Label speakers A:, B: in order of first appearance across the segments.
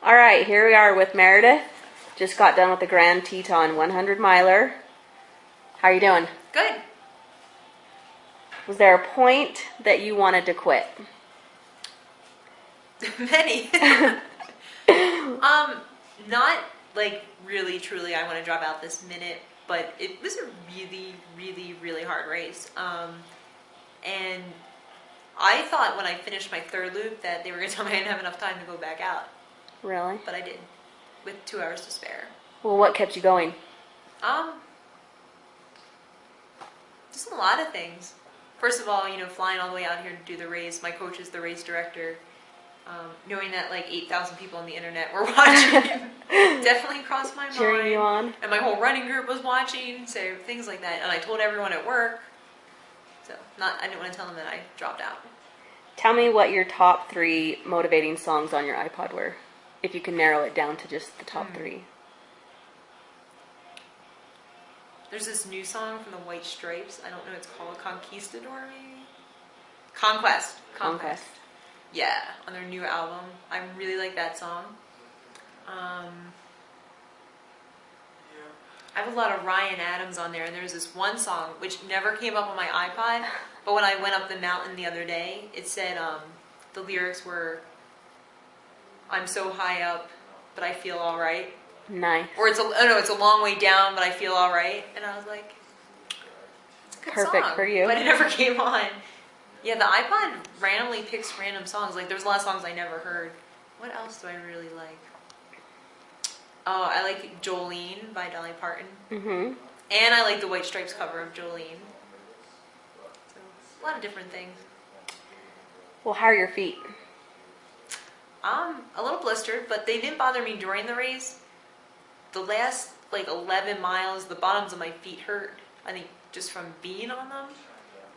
A: All right, here we are with Meredith. Just got done with the Grand Teton 100 miler. How are you doing?
B: Good.
A: Was there a point that you wanted to quit?
B: Many. Not like really, truly, I want to drop out this minute, but it was a really, really, really hard race. And I thought when I finished my third loop that they were going to tell me I didn't have enough time to go back out.
A: Really?
B: But I did, with 2 hours to spare.
A: Well, what kept you going?
B: Just a lot of things. First of all, flying all the way out here to do the race. My coach is the race director. Knowing that like 8,000 people on the internet were watching definitely crossed my mind.
A: Cheering you on.
B: And my whole running group was watching, so things like that. And I told everyone at work. So I didn't want to tell them that I dropped out.
A: Tell me what your top 3 motivating songs on your iPod were, if you can narrow it down to just the top 3.
B: There's this new song from the White Stripes. I don't know what it's called. Conquistador, maybe? Conquest. Yeah, on their new album. I really like that song. I have a lot of Ryan Adams on there, and there's this one song which never came up on my iPod, but when I went up the mountain the other day, it said, the lyrics were, I'm so high up, but I feel alright.
A: Nice.
B: Or it's a long way down, but I feel alright. And I was like, it's a good
A: Perfect
B: song,
A: for you.
B: but it never came on. Yeah, the iPod randomly picks random songs. Like, there's a lot of songs I never heard. What else do I really like? Oh, I like Jolene by Dolly Parton. Mm-hmm. And I like the White Stripes cover of Jolene. So, a lot of different things.
A: Well, how are your feet?
B: A little blistered, but they didn't bother me during the race. The last, 11 miles, the bottoms of my feet hurt. I think just from being on them.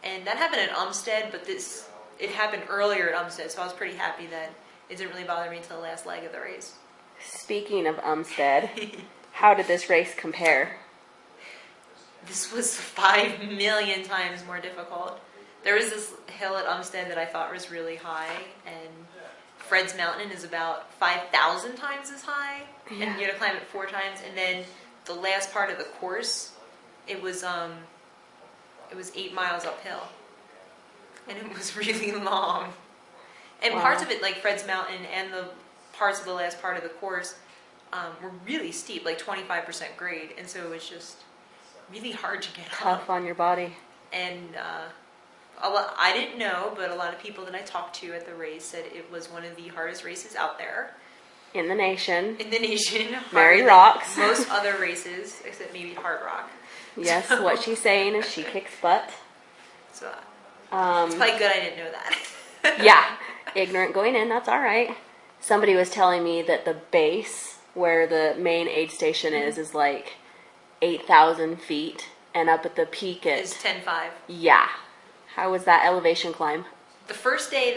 B: And that happened at Umstead, but it happened earlier at Umstead, so I was pretty happy that it didn't really bother me until the last leg of the race.
A: Speaking of Umstead, how did this race compare?
B: This was 5 million times more difficult. There was this hill at Umstead that I thought was really high, and Fred's Mountain is about 5,000 times as high, and you had to climb it 4 times. And then the last part of the course, it was 8 miles uphill, and it was really long. And parts of it, like Fred's Mountain and the parts of the last part of the course, were really steep, like 25% grade, and so it was just really hard to get up.
A: Tough on your body.
B: And I didn't know, but a lot of people that I talked to at the race said it was one of the hardest races out there.
A: In the nation.
B: Meri
A: rocks.
B: Most other races, except maybe Hard Rock.
A: Yes, so, what she's saying is she kicks butt.
B: So, it's probably good I didn't know that.
A: Yeah, ignorant going in, that's all right. Somebody was telling me that the base, where the main aid station is like 8,000 feet, and up at the peak
B: It's 10.5.
A: Yeah. How was that elevation climb?
B: The first day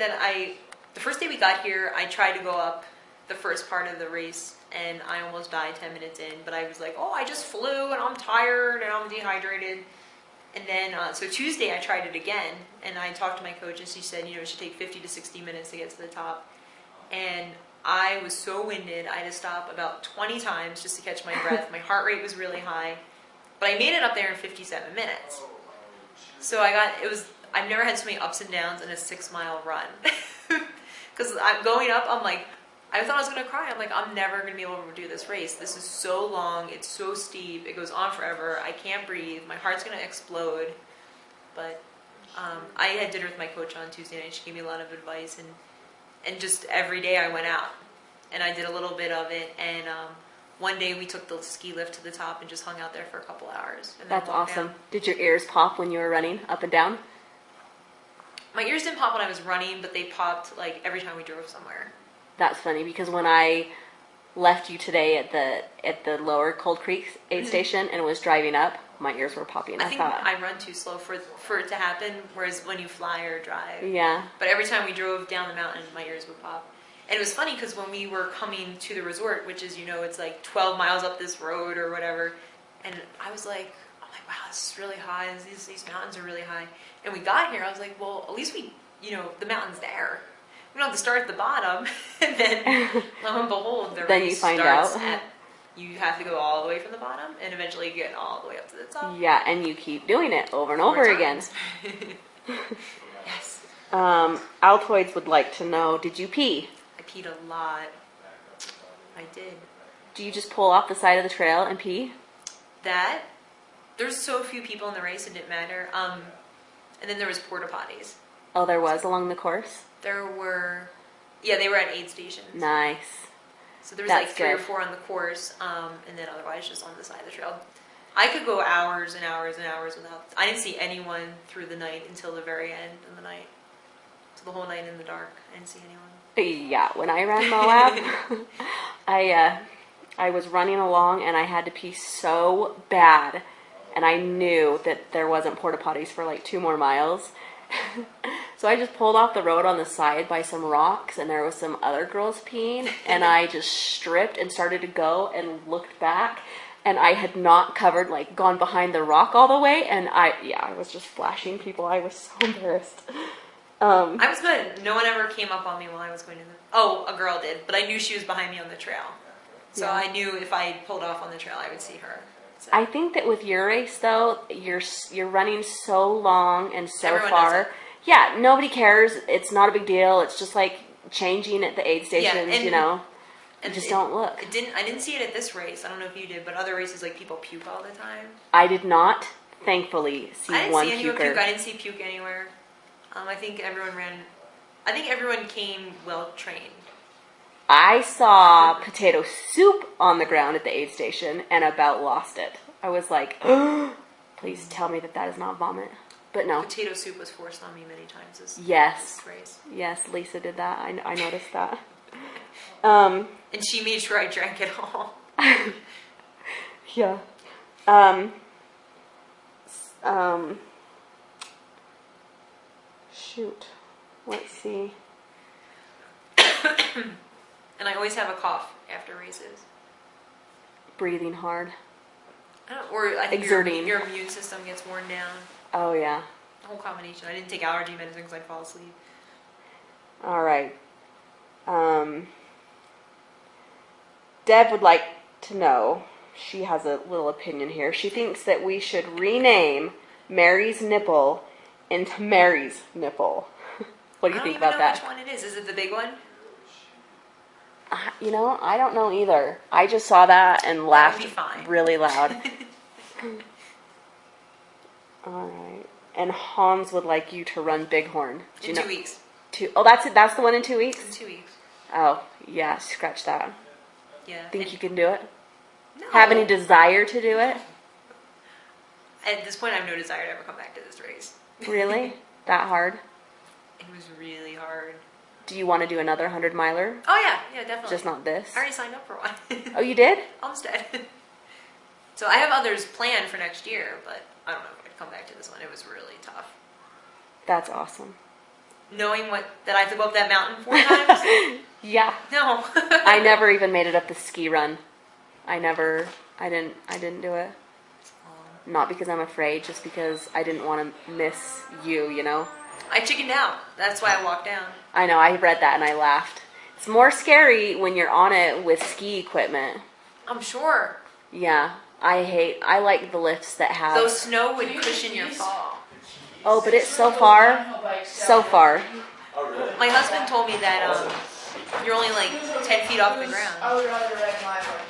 B: we got here, I tried to go up the first part of the race, and I almost died 10 minutes in, but I was like, I just flew, and I'm tired, and I'm dehydrated. And then, so Tuesday I tried it again, and I talked to my coach, and she said, it should take 50 to 60 minutes to get to the top. And I was so winded, I had to stop about 20 times just to catch my breath. My heart rate was really high, but I made it up there in 57 minutes. So I've never had so many ups and downs in a 6-mile run. Because I'm going up, I'm like, I thought I was going to cry. I'm like, I'm never going to be able to do this race. This is so long. It's so steep. It goes on forever. I can't breathe. My heart's going to explode. But I had dinner with my coach on Tuesday night. She gave me a lot of advice. And just every day I went out. And I did a little bit of it. And one day we took the ski lift to the top and just hung out there for a couple hours. And
A: That's awesome. Down. Did your ears pop when you were running up and down?
B: My ears didn't pop when I was running, but they popped every time we drove somewhere.
A: That's funny because when I left you today at the lower Cold Creek aid station and was driving up, my ears were popping.
B: I think I run too slow for it to happen, whereas when you fly or drive.
A: Yeah.
B: But every time we drove down the mountain, my ears would pop. And it was funny because when we were coming to the resort, which is, it's like 12 miles up this road or whatever, and I was like, wow, this is really high. These mountains are really high. And we got here, I was like, well, at least the mountain's there. we don't have to start at the bottom. And then, lo and behold, the
A: Then
B: race
A: you find
B: starts
A: out.
B: at, you have to go all the way from the bottom and eventually get all the way up to the top.
A: Yeah, and you keep doing it over and over again.
B: Yes.
A: Altoids would like to know, did you pee?
B: I peed a lot. I did.
A: Do you just pull off the side of the trail and pee?
B: That, there's so few people in the race, it didn't matter. And then there was porta potties.
A: Oh, there was along the course?
B: There were, yeah, they were at aid stations.
A: Nice.
B: So there was
A: That's
B: like 3 or
A: good.
B: 4 on the course, and then otherwise just on the side of the trail. I could go hours and hours and hours without, I didn't see anyone through the night until the very end of the night. So the whole night in the dark, I didn't see anyone.
A: Yeah, when I ran Moab, I was running along and I had to pee so bad, and I knew that there wasn't porta potties for like 2 more miles. So I just pulled off the road on the side by some rocks, and there was some other girls peeing, and I just stripped and started to go and looked back, and I had not covered, like gone behind the rock all the way, and I was just flashing people. I was so embarrassed.
B: I was good. No one ever came up on me while I was going to the... Oh, a girl did, but I knew she was behind me on the trail. So
A: Yeah.
B: I knew if I pulled off on the trail, I would see her. So.
A: I think that with your race, though, you're running so long and so
B: Everyone
A: far.
B: does it.
A: Yeah, nobody cares. It's not a big deal. It's just like changing at the aid stations,
B: and-
A: you know. You
B: And
A: just
B: it-
A: don't look.
B: I didn't see it at this race. I don't know if you did, but other races, like, people puke all the time.
A: I did not, thankfully, see
B: I didn't
A: one
B: see anyone
A: puker.
B: puke. I didn't see puke anywhere. I think everyone came well trained.
A: I saw potato soup on the ground at the aid station and about lost it. I was like, please tell me that is not vomit. But no.
B: Potato soup was forced on me many times this
A: Yes.
B: race.
A: Yes, Lisa did that. I noticed that.
B: And she made sure I drank it all.
A: Yeah. Shoot. Let's see.
B: And I always have a cough after races.
A: Breathing hard.
B: Or I think
A: Exerting.
B: your immune system gets worn down.
A: Oh, yeah.
B: The whole combination. I didn't take allergy medicine because I'd fall asleep.
A: All right. Deb would like to know, she has a little opinion here. She thinks that we should rename Mary's nipple into Mary's nipple. What do you think about that?
B: I don't even know which one it is. Is it the big one?
A: You know, I don't know either. I just saw that and laughed
B: be fine.
A: really loud. All right. And Hans would like you to run Bighorn. Do you
B: In
A: know?
B: 2 weeks.
A: Oh, that's it. That's the one in 2 weeks?
B: In 2 weeks.
A: Oh, yeah. Scratch that.
B: Yeah.
A: Think you can do it?
B: No.
A: Have any desire to do it?
B: At this point, I have no desire to ever come back to this race.
A: Really? That hard?
B: It was really hard.
A: Do you want to do another 100-miler?
B: Oh, yeah, definitely.
A: Just not this?
B: I already signed up for one.
A: Oh, you did?
B: Olmsted. So I have others planned for next year, but I don't know if I'd come back to this one. It was really tough.
A: That's awesome.
B: Knowing that I have to go up that mountain 4 times?
A: Yeah.
B: No.
A: I never even made it up the ski run. I didn't do it. Not because I'm afraid, just because I didn't want to miss you, you know?
B: I chickened out. That's why I walked down.
A: I know, I read that and I laughed. It's more scary when you're on it with ski equipment.
B: I'm sure.
A: Yeah, I like the lifts that have...
B: Though snow would cushion your fall.
A: Oh, but it's so far. So far.
B: My husband told me that you're only like 10 feet off the ground.
C: I would rather ride my bike.